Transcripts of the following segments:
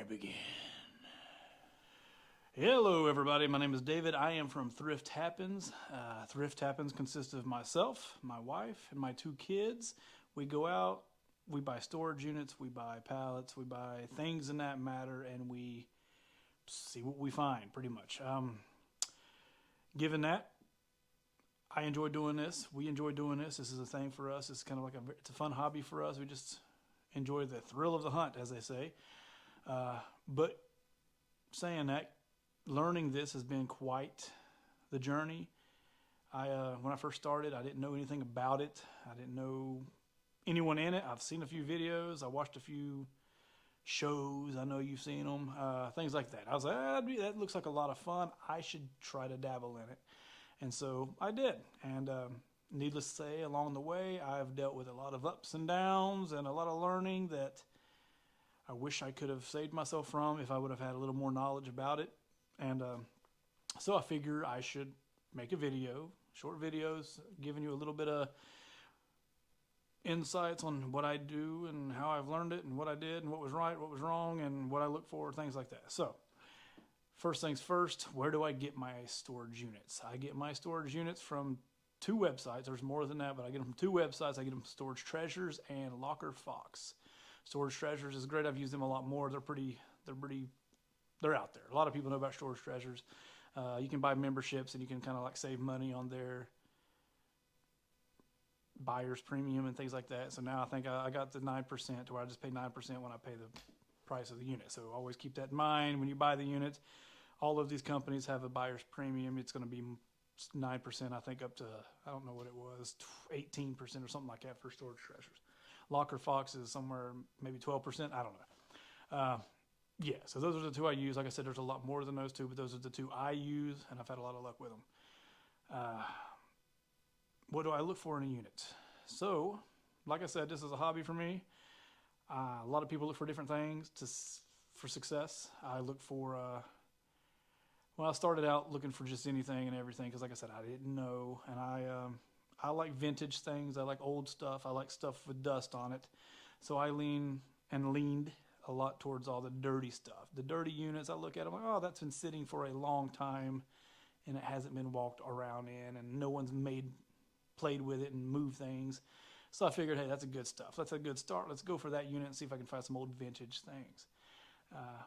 I begin. Hello, everybody. My name is David. I am from Thrift Happens. Thrift Happens consists of myself, my wife, and my two kids. We go out, we buy storage units, we buy pallets, we buy things in that matter, and we see what we find, pretty much. Given that, I enjoy doing this. We enjoy doing this. This is a thing for us. It's kind of like it's a fun hobby for us. We just enjoy the thrill of the hunt, as they say. But saying that, learning this has been quite the journey. When I first started, I didn't know anything about it. I didn't know anyone in it. I've seen a few videos. I watched a few shows. I know you've seen them. Things like that. I was like, that looks like a lot of fun. I should try to dabble in it. And so I did. And needless to say, along the way, I've dealt with a lot of ups and downs and a lot of learning that I wish I could have saved myself from if I would have had a little more knowledge about it. And so I figure I should make a video, short videos, giving you a little bit of insights on what I do and how I've learned it and what I did and what was right, what was wrong, and what I look for, things like that. So first things first, where do I get my storage units? I get my storage units from two websites. There's more than that, but I get them from two websites. I get them from Storage Treasures and Locker Fox. Storage Treasures is great. I've used them a lot more. They're out there. A lot of people know about Storage Treasures. You can buy memberships and you can kind of like save money on their buyer's premium and things like that. So now I think I got the 9% to where I just pay 9% when I pay the price of the unit. So always keep that in mind when you buy the unit. All of these companies have a buyer's premium. It's going to be 9%, I think, up to, I don't know what it was, 18% or something like that for Storage Treasures. Locker Fox is somewhere maybe 12%. I don't know. Yeah, so those are the two I use. Like I said, there's a lot more than those two, but those are the two I use, and I've had a lot of luck with them. What do I look for in a unit? So, like I said, this is a hobby for me. A lot of people look for different things for success. I look for, well, I started out looking for just anything and everything because, like I said, I didn't know, and I like vintage things. I like old stuff. I like stuff with dust on it. So I leaned a lot towards all the dirty stuff. The dirty units, I look at them like, oh, that's been sitting for a long time and it hasn't been walked around in and no one's played with it and moved things. So I figured, hey, that's a good stuff. That's a good start. Let's go for that unit and see if I can find some old vintage things.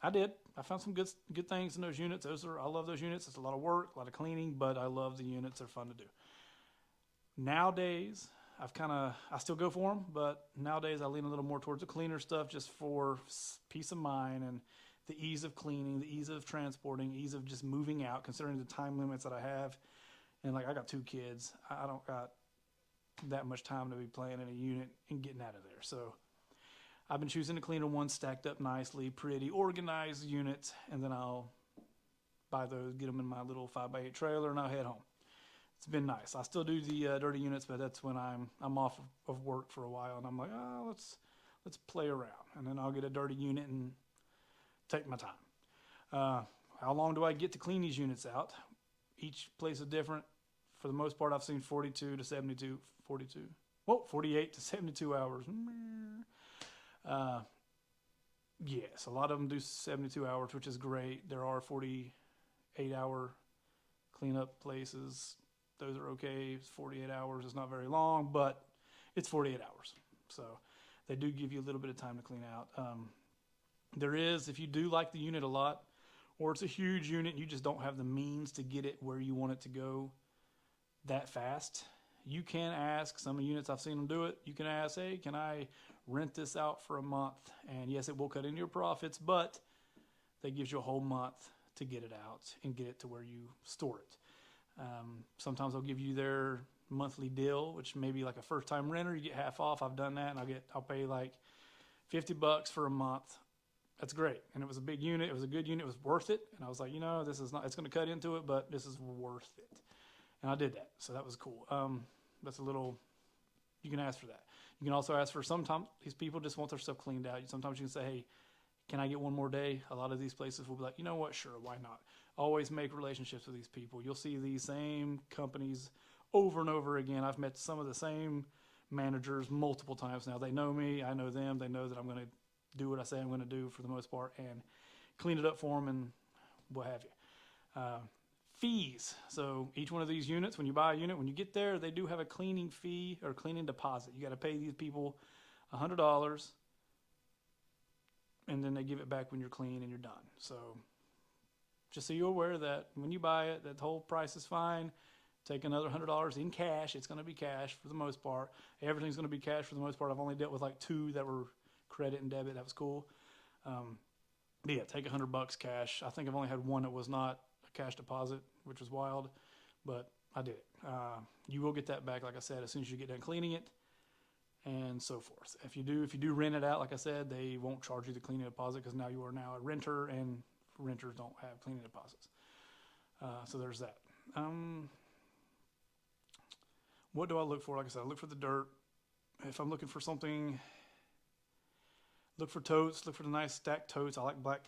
I did. I found some good things in those units. I love those units. It's a lot of work, a lot of cleaning, but I love the units. They're fun to do. Nowadays, I still go for them, but nowadays I lean a little more towards the cleaner stuff just for peace of mind and the ease of cleaning, the ease of transporting, ease of just moving out, considering the time limits that I have. And like I got two kids, I don't got that much time to be playing in a unit and getting out of there. So I've been choosing the cleaner ones, stacked up nicely, pretty, organized units, and then I'll buy those, get them in my little 5x8 trailer, and I'll head home. It's been nice. I still do the dirty units, but that's when I'm off of work for a while, and I'm like, oh, let's play around, and then I'll get a dirty unit and take my time. How long do I get to clean these units out? Each place is different. For the most part, I've seen 48 to 72 hours. Yes, a lot of them do 72 hours, which is great. There are 48-hour cleanup places. Those are okay. It's 48 hours. It's not very long, but it's 48 hours. So they do give you a little bit of time to clean out. If you do like the unit a lot, or it's a huge unit and you just don't have the means to get it where you want it to go that fast, you can ask. Some units I've seen them do it. You can ask, hey, can I rent this out for a month? And yes, it will cut into your profits, but that gives you a whole month to get it out and get it to where you store it. Sometimes they'll give you their monthly deal, which may be like a first-time renter. You get half off. I've done that, and I'll pay like $50 for a month. That's great. And it was a big unit. It was a good unit. It was worth it. And I was like, this is not. It's going to cut into it, but this is worth it. And I did that, so that was cool. That's a little. You can ask for that. You can also ask for, sometimes these people just want their stuff cleaned out. Sometimes you can say, hey, can I get one more day? A lot of these places will be like, you know what, sure, why not? Always make relationships with these people. You'll see these same companies over and over again. I've met some of the same managers multiple times now. They know me, I know them, they know that I'm going to do what I say I'm going to do for the most part and clean it up for them and what have you. Fees. So each one of these units, when you buy a unit, when you get there, they do have a cleaning fee or cleaning deposit. You got to pay these people $100, and then they give it back when you're clean and you're done. So just so you're aware that when you buy it, that the whole price is fine. Take another $100 in cash. It's going to be cash for the most part. Everything's going to be cash for the most part. I've only dealt with like 2 that were credit and debit. That was cool. But yeah, take $100 cash. I think I've only had one that was not a cash deposit, which was wild, but I did it. You will get that back, like I said, as soon as you get done cleaning it, and so forth. If you do rent it out, like I said, they won't charge you the cleaning deposit because now you are now a renter, and renters don't have cleaning deposits. So there's that. What do I look for? Like I said, I look for the dirt. If I'm looking for something, look for totes. Look for the nice stacked totes. I like black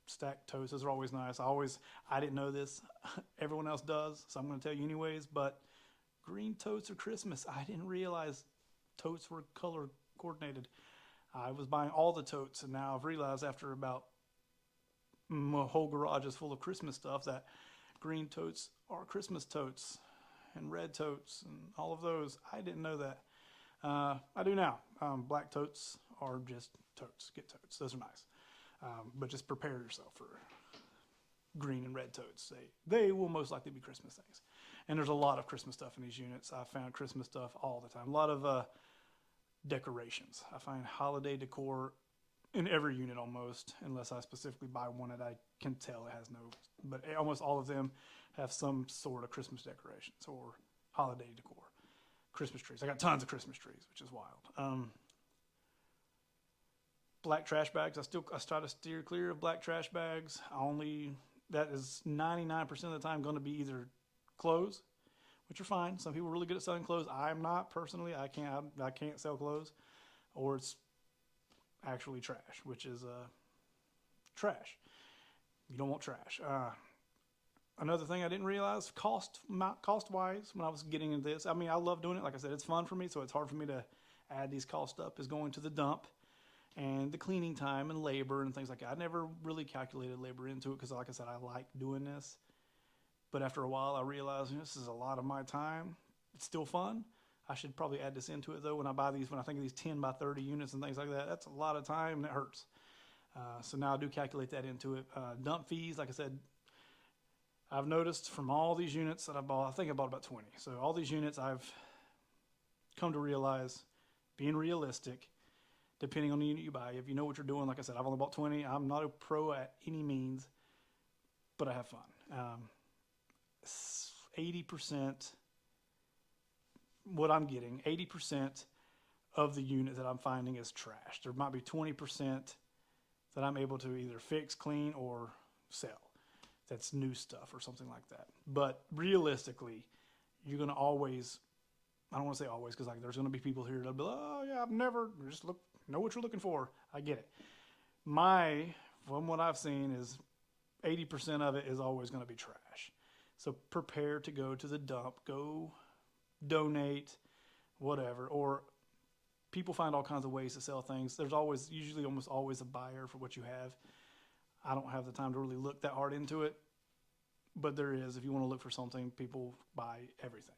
stacked totes. Those are always nice. I didn't know this. Everyone else does, so I'm going to tell you anyways. But green totes are Christmas. I didn't realize totes were color coordinated. I was buying all the totes, and now I've realized after about my whole garage is full of Christmas stuff that green totes are Christmas totes, and red totes, and all of those. I didn't know that. I do now. Black totes are just totes. Get totes. Those are nice. But just prepare yourself for green and red totes. They will most likely be Christmas things. And there's a lot of Christmas stuff in these units. I found Christmas stuff all the time. A lot of decorations. I find holiday decor in every unit almost, unless I specifically buy one that I can tell it has no. But almost all of them have some sort of Christmas decorations or holiday decor. Christmas trees. I got tons of Christmas trees, which is wild. Black trash bags. I try to steer clear of black trash bags. That is 99% of the time going to be either clothes, which are fine. Some people are really good at selling clothes. I'm not personally. I can't sell clothes, or it's actually trash, which is trash. You don't want trash. Another thing I didn't realize, cost-wise, when I was getting into this, I mean, I love doing it. Like I said, it's fun for me, so it's hard for me to add these costs up, is going to the dump and the cleaning time and labor and things like that. I never really calculated labor into it because, like I said, I like doing this. But after a while, I realized this is a lot of my time. It's still fun. I should probably add this into it, though, when I think of these 10 by 30 units and things like that. That's a lot of time, and it hurts. So now I do calculate that into it. Dump fees, like I said, I've noticed from all these units that I bought, I think I bought about 20. So all these units I've come to realize, being realistic, depending on the unit you buy, if you know what you're doing, like I said, I've only bought 20. I'm not a pro at any means, but I have fun. 80%, what I'm getting, 80% of the unit that I'm finding is trash. There might be 20% that I'm able to either fix, clean, or sell. That's new stuff or something like that. But realistically, you're going to always, I don't want to say always, because like there's going to be people here that'll be like, oh yeah, I've never, just know what you're looking for. I get it. From what I've seen is 80% of it is always going to be trash. So prepare to go to the dump, go donate, whatever. Or people find all kinds of ways to sell things. There's usually almost always a buyer for what you have. I don't have the time to really look that hard into it, but there is. If you want to look for something, people buy everything.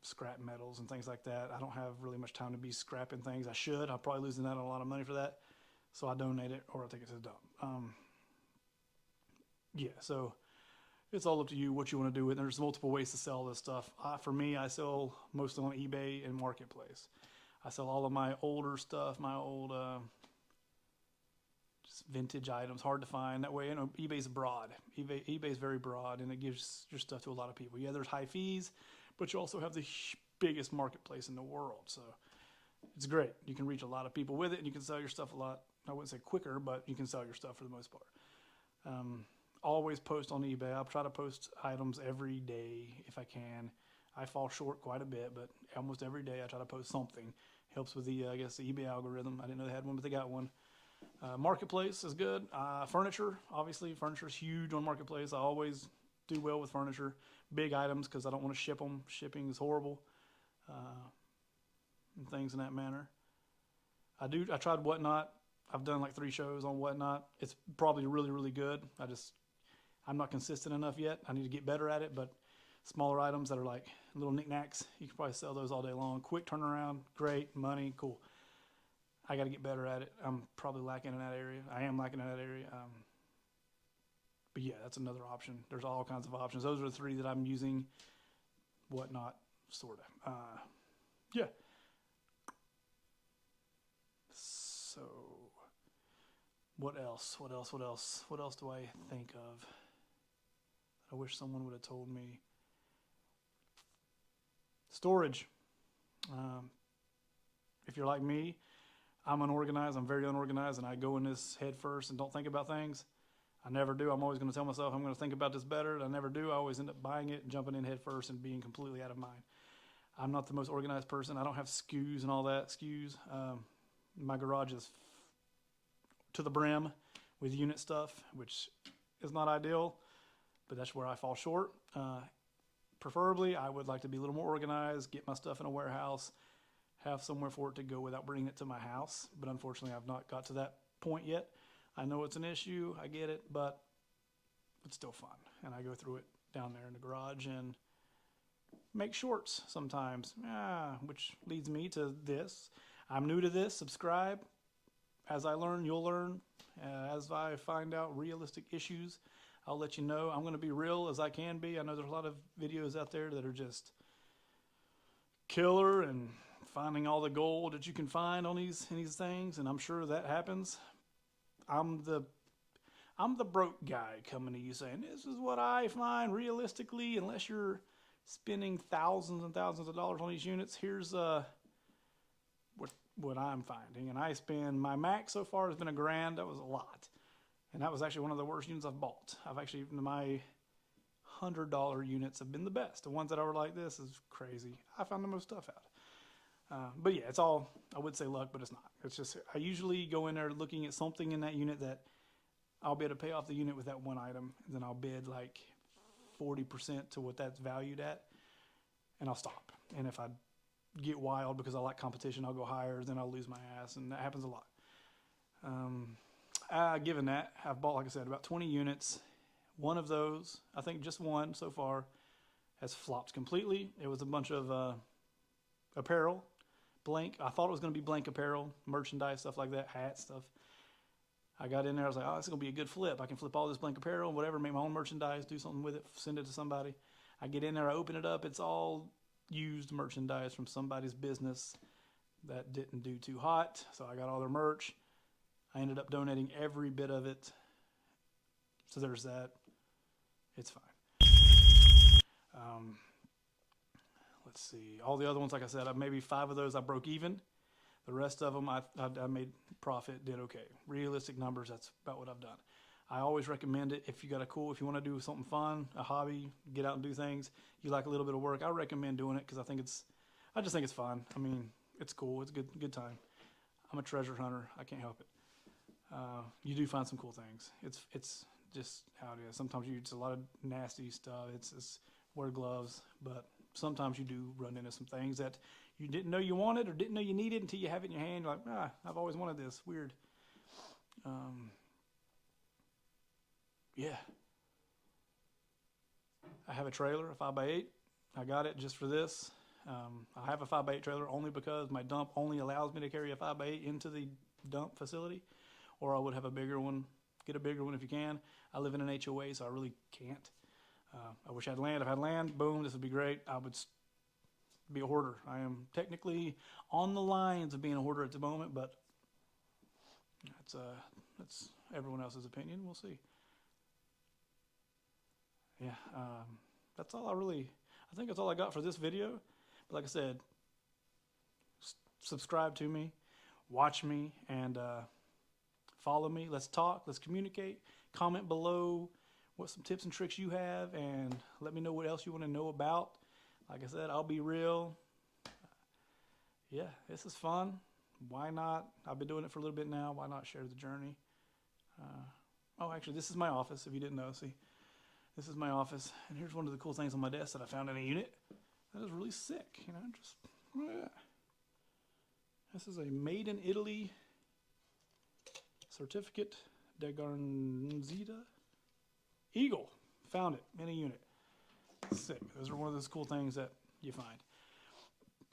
Scrap metals and things like that. I don't have really much time to be scrapping things. I should. I'm probably losing out on a lot of money for that. So I donate it or I take it to the dump. So it's all up to you what you want to do with it. There's multiple ways to sell this stuff. For me, I sell mostly on eBay and Marketplace. I sell all of my older stuff, my old just vintage items, hard to find. That way, eBay's broad. eBay's very broad, and it gives your stuff to a lot of people. Yeah, there's high fees, but you also have the biggest marketplace in the world. So it's great. You can reach a lot of people with it, and you can sell your stuff a lot, I wouldn't say quicker, but you can sell your stuff for the most part. Always post on eBay. I'll try to post items every day if I can. I fall short quite a bit, but almost every day I try to post something. Helps with the eBay algorithm. I didn't know they had one, but they got one. Marketplace is good. Furniture, obviously. Furniture is huge on Marketplace. I always do well with furniture. Big items because I don't want to ship them. Shipping is horrible. And things in that manner. I tried Whatnot. I've done like 3 shows on Whatnot. It's probably really, really good. I'm not consistent enough yet. I need to get better at it, but smaller items that are like little knickknacks, you can probably sell those all day long. Quick turnaround, great, money, cool. I got to get better at it. I'm probably lacking in that area. I am lacking in that area. But yeah, that's another option. There's all kinds of options. Those are the 3 that I'm using. Whatnot, sort of. Yeah. So, what else? What else? What else? What else do I think of? I wish someone would have told me. Storage. If you're like me, I'm unorganized. I'm very unorganized, and I go in this head first and don't think about things. I never do. I'm always going to tell myself I'm going to think about this better. I never do. I always end up buying it and jumping in head first and being completely out of mind. I'm not the most organized person. I don't have SKUs and all that. SKUs. My garage is to the brim with unit stuff, which is not ideal, but that's where I fall short. Preferably, I would like to be a little more organized, get my stuff in a warehouse, have somewhere for it to go without bringing it to my house. But unfortunately, I've not got to that point yet. I know it's an issue, I get it, but it's still fun. And I go through it down there in the garage and make shorts sometimes, which leads me to this. I'm new to this. Subscribe. As I learn, you'll learn. As I find out realistic issues, I'll let you know. I'm going to be real as I can be. I know there's a lot of videos out there that are just killer and finding all the gold that you can find on these things, and I'm sure that happens. I'm the broke guy coming to you saying, this is what I find realistically, unless you're spending thousands and thousands of dollars on these units. Here's what I'm finding. And I spend, my max so far has been $1,000. That was a lot. And that was actually one of the worst units I've bought. My $100 units have been the best. The ones that are like this is crazy. I found the most stuff out. But yeah, it's all, I would say luck, but it's not. It's just, I usually go in there looking at something in that unit that I'll be able to pay off the unit with that one item. And then I'll bid like 40% to what that's valued at. And I'll stop. And if I get wild because I like competition, I'll go higher, then I'll lose my ass. And that happens a lot. Given that, I've bought, like I said, about 20 units. One of those, I think just one so far, has flopped completely. It was a bunch of apparel, blank. I thought it was going to be blank apparel, merchandise, stuff like that, hats, stuff. I got in there, I was like, oh, this is going to be a good flip. I can flip all this blank apparel, whatever, make my own merchandise, do something with it, send it to somebody. I get in there, I open it up, it's all used merchandise from somebody's business that didn't do too hot. So I got all their merch. I ended up donating every bit of it. So there's that. It's fine. Let's see. All the other ones, like I said, maybe 5 of those I broke even. The rest of them I made profit, did okay. Realistic numbers, that's about what I've done. I always recommend it if you want to do something fun, a hobby, get out and do things. You like a little bit of work, I recommend doing it because I just think it's fun. I mean, it's cool. It's a good time. I'm a treasure hunter. I can't help it. You do find some cool things. It's just how it is. Sometimes it's a lot of nasty stuff. It's wear gloves, but sometimes you do run into some things that you didn't know you wanted or didn't know you needed until you have it in your hand. You're like, I've always wanted this. Weird. Yeah. I have a trailer, a 5x8. I got it just for this. I have a 5x8 trailer only because my dump only allows me to carry a 5x8 into the dump facility, or I would have a bigger one. Get a bigger one if you can. I live in an HOA, so I really can't. I wish I had land. If I had land, boom, this would be great. I would be a hoarder. I am technically on the lines of being a hoarder at the moment, but that's everyone else's opinion. We'll see. Yeah, that's all I think that's all I got for this video. But like I said, subscribe to me, watch me, and follow me. Let's talk, let's communicate. Comment below what some tips and tricks you have, and let me know what else you want to know about. Like I said, I'll be real. Yeah, this is fun. Why not? I've been doing it for a little bit now. Why not share the journey? Actually, this is my office, if you didn't know. See, this is my office. And here's one of the cool things on my desk that I found in a unit. That is really sick. This is a made in Italy certificate de Garnzita. Eagle. Found it in a unit. Sick. Those are one of those cool things that you find.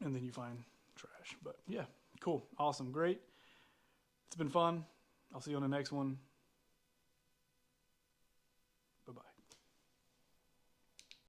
And then you find trash. But yeah, cool. Awesome. Great. It's been fun. I'll see you on the next one.